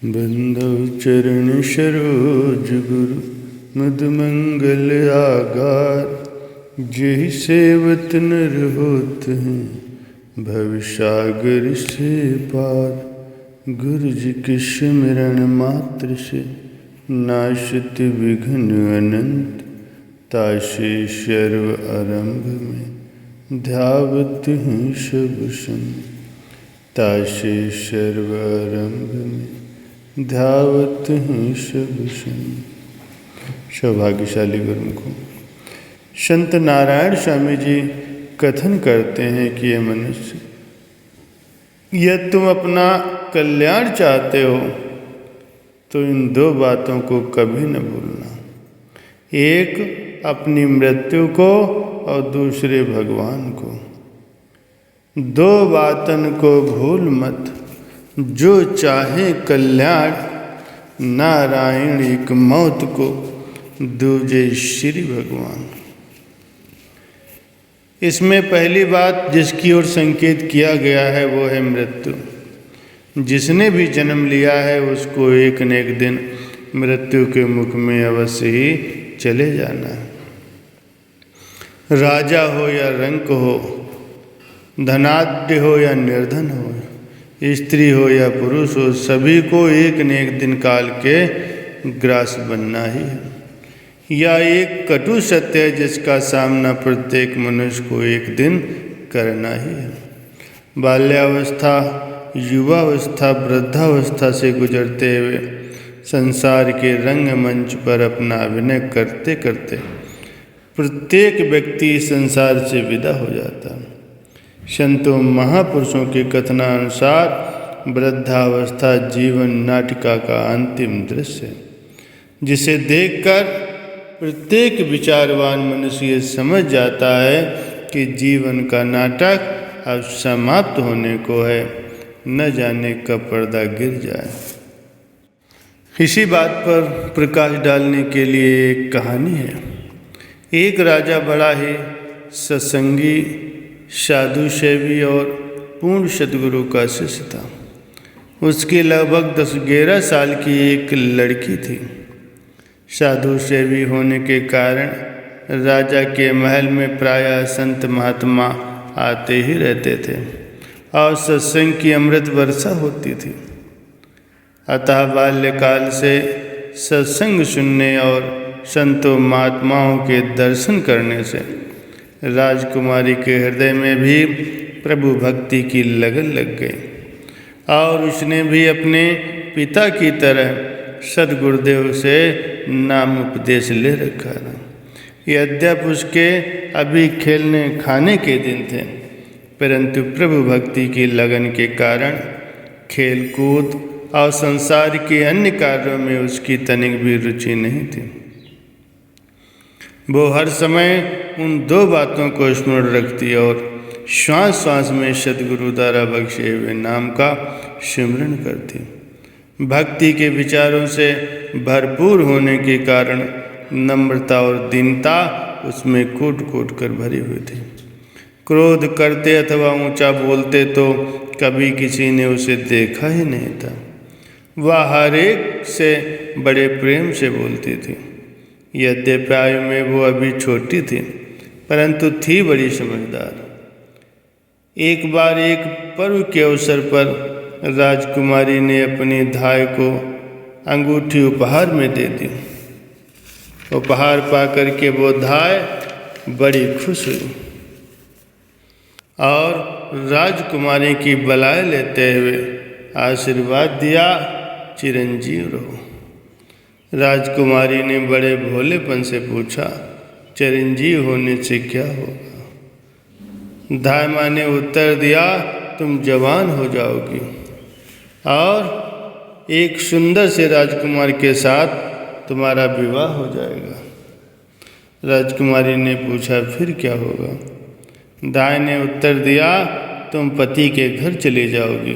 बंधु चरण सरोज गुरु मधुमंगल आगार। जेहि सेवत नर होत हैं भवसागर से पार। गुरु जी के सिमरन मात्र से नाशत विघ्न अनंत। तासे सर्व आरंभ में ध्यावत हैं सब संत। तासे सर्व आरंभ में ध्यावत हैं सब संत। सौभाग्यशाली गुरुमुखों, संत नारायण स्वामी जी कथन करते हैं कि ये मनुष्य, यदि तुम अपना कल्याण चाहते हो तो इन दो बातों को कभी न भूलना। एक अपनी मृत्यु को और दूसरे भगवान को। दो बातन को भूल मत। जो चाहे कल्याण नारायण एक मौत को दूजे श्री भगवान। इसमें पहली बात जिसकी ओर संकेत किया गया है वो है मृत्यु। जिसने भी जन्म लिया है उसको एक न एक दिन मृत्यु के मुख में अवश्य ही चले जाना है। राजा हो या रंक हो, धनाढ्य हो या निर्धन हो, स्त्री हो या पुरुष हो, सभी को एक न एक दिन काल के ग्रास बनना ही है। यह एक कटु सत्य है जिसका सामना प्रत्येक मनुष्य को एक दिन करना ही है। बाल्यावस्था, युवावस्था, वृद्धावस्था से गुजरते हुए संसार के रंगमंच पर अपना अभिनय करते करते प्रत्येक व्यक्ति संसार से विदा हो जाता है। संतों महापुरुषों के कथनानुसार वृद्धावस्था जीवन नाटिका का अंतिम दृश्य है, जिसे देखकर प्रत्येक विचारवान मनुष्य ये समझ जाता है कि जीवन का नाटक अब समाप्त होने को है, न जाने कब पर्दा गिर जाए। इसी बात पर प्रकाश डालने के लिए एक कहानी है। एक राजा बड़ा ही सत्संगी, साधु सेवी और पूर्ण सद्गुरु का शिष्य था। उसकी लगभग 10-11 साल की एक लड़की थी। साधु सेवी होने के कारण राजा के महल में प्रायः संत महात्मा आते ही रहते थे और सत्संग की अमृत वर्षा होती थी। अतः बाल्यकाल से सत्संग सुनने और संतों महात्माओं के दर्शन करने से राजकुमारी के हृदय में भी प्रभु भक्ति की लगन लग गई और उसने भी अपने पिता की तरह सद्गुरुदेव से नाम उपदेश ले रखा था। यद्यपि उसके अभी खेलने खाने के दिन थे, परंतु प्रभु भक्ति की लगन के कारण खेल कूद और संसार के अन्य कार्यों में उसकी तनिक भी रुचि नहीं थी। वो हर समय उन दो बातों को स्मरण रखती और श्वास श्वास में सद्गुरु द्वारा बख्शे हुए नाम का सिमरन करती। भक्ति के विचारों से भरपूर होने के कारण नम्रता और दीनता उसमें कूट कूट कर भरी हुई थी। क्रोध करते अथवा ऊंचा बोलते तो कभी किसी ने उसे देखा ही नहीं था। वह हर एक से बड़े प्रेम से बोलती थी। यद्यपि आयु में वो अभी छोटी थी, परंतु थी बड़ी समझदार। एक बार एक पर्व के अवसर पर राजकुमारी ने अपनी धाय को अंगूठी उपहार में दे दी। उपहार पाकर के वो धाय बड़ी खुश हुई और राजकुमारी की बलाय लेते हुए आशीर्वाद दिया, चिरंजीव रहो। राजकुमारी ने बड़े भोलेपन से पूछा, चिरंजीव होने से क्या होगा? धाय माँ ने उत्तर दिया, तुम जवान हो जाओगी और एक सुंदर से राजकुमार के साथ तुम्हारा विवाह हो जाएगा। राजकुमारी ने पूछा, फिर क्या होगा? धाय ने उत्तर दिया, तुम पति के घर चली जाओगी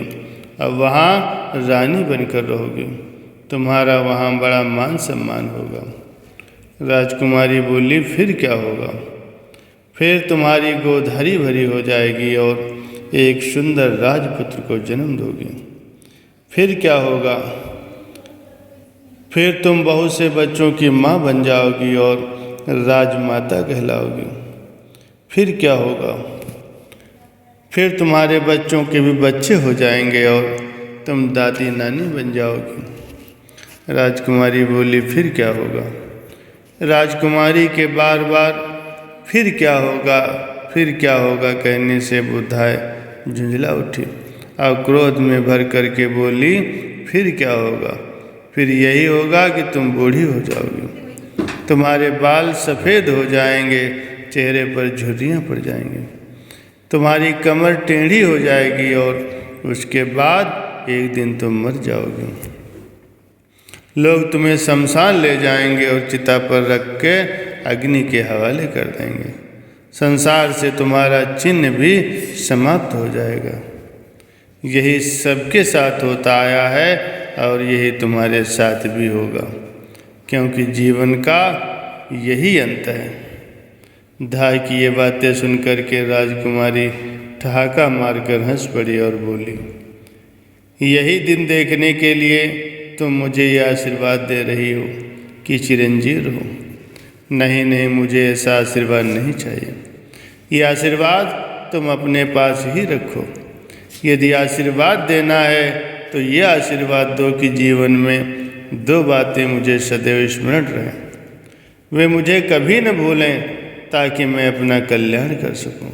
और वहाँ रानी बनकर रहोगी। तुम्हारा वहाँ बड़ा मान सम्मान होगा। राजकुमारी बोली, फिर क्या होगा? फिर तुम्हारी गोद हरी भरी हो जाएगी और एक सुंदर राजपुत्र को जन्म दोगी। फिर क्या होगा? फिर तुम बहुत से बच्चों की माँ बन जाओगी और राजमाता कहलाओगी। फिर क्या होगा? फिर तुम्हारे बच्चों के भी बच्चे हो जाएंगे और तुम दादी नानी बन जाओगी। राजकुमारी बोली, फिर क्या होगा? राजकुमारी के बार बार फिर क्या होगा, फिर क्या होगा कहने से बुधाय झुंझला उठी और क्रोध में भर करके बोली, फिर क्या होगा? फिर यही होगा कि तुम बूढ़ी हो जाओगी, तुम्हारे बाल सफ़ेद हो जाएंगे, चेहरे पर झुर्रियाँ पड़ जाएंगी, तुम्हारी कमर टेढ़ी हो जाएगी और उसके बाद एक दिन तुम मर जाओगे। लोग तुम्हें शमशान ले जाएंगे और चिता पर रख के अग्नि के हवाले कर देंगे। संसार से तुम्हारा चिन्ह भी समाप्त हो जाएगा। यही सबके साथ होता आया है और यही तुम्हारे साथ भी होगा, क्योंकि जीवन का यही अंत है। धाय की ये बातें सुनकर के राजकुमारी ठहाका मारकर हंस पड़ी और बोली, यही दिन देखने के लिए तुम मुझे यह आशीर्वाद दे रही हो कि चिरंजीव रहो? नहीं नहीं, मुझे ऐसा आशीर्वाद नहीं चाहिए। ये आशीर्वाद तुम अपने पास ही रखो। यदि आशीर्वाद देना है तो ये आशीर्वाद दो कि जीवन में 2 बातें मुझे सदैव स्मरण रहें, वे मुझे कभी न भूलें, ताकि मैं अपना कल्याण कर सकूं।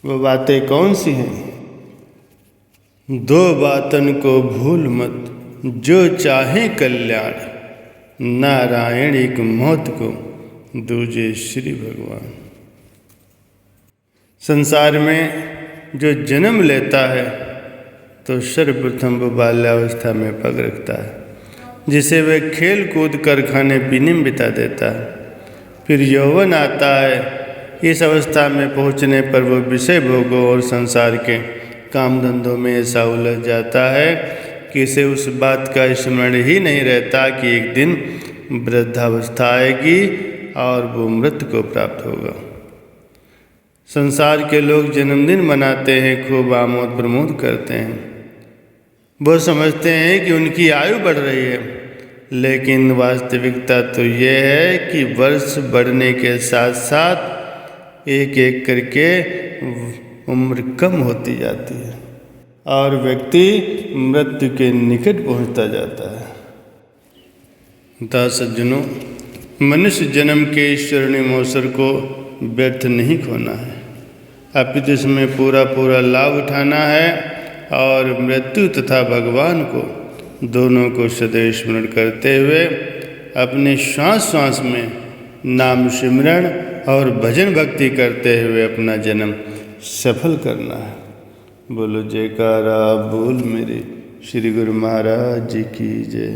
वो बातें कौन सी हैं? 2 बातन को भूल मत, जो चाहे कल्याण, नारायण एक मौत को, दूजे श्री भगवान। संसार में जो जन्म लेता है तो सर्वप्रथम वो बाल्यावस्था में पग रखता है, जिसे वह खेल कूद कर खाने पीने में बिता देता है। फिर यौवन आता है। इस अवस्था में पहुंचने पर वो विषय भोगों और संसार के काम धंधों में ऐसा उलझ जाता है कि इसे उस बात का स्मरण ही नहीं रहता कि एक दिन वृद्धावस्था आएगी और वो मृत्यु को प्राप्त होगा। संसार के लोग जन्मदिन मनाते हैं, खूब आमोद प्रमोद करते हैं। वो समझते हैं कि उनकी आयु बढ़ रही है, लेकिन वास्तविकता तो ये है कि वर्ष बढ़ने के साथ साथ एक एक करके उम्र कम होती जाती है और व्यक्ति मृत्यु के निकट पहुंचता जाता है। दास सज्जनों, मनुष्य जन्म के इस स्वर्णिम अवसर को व्यर्थ नहीं खोना है, अपितु इसमें पूरा पूरा लाभ उठाना है और मृत्यु तथा भगवान को दोनों को सदैव स्मरण करते हुए अपने श्वास श्वास में नाम सिमरण और भजन भक्ति करते हुए अपना जन्म सफल करना है। बोलो जयकारा बोल मेरे श्री गुरु महाराज जी की जय।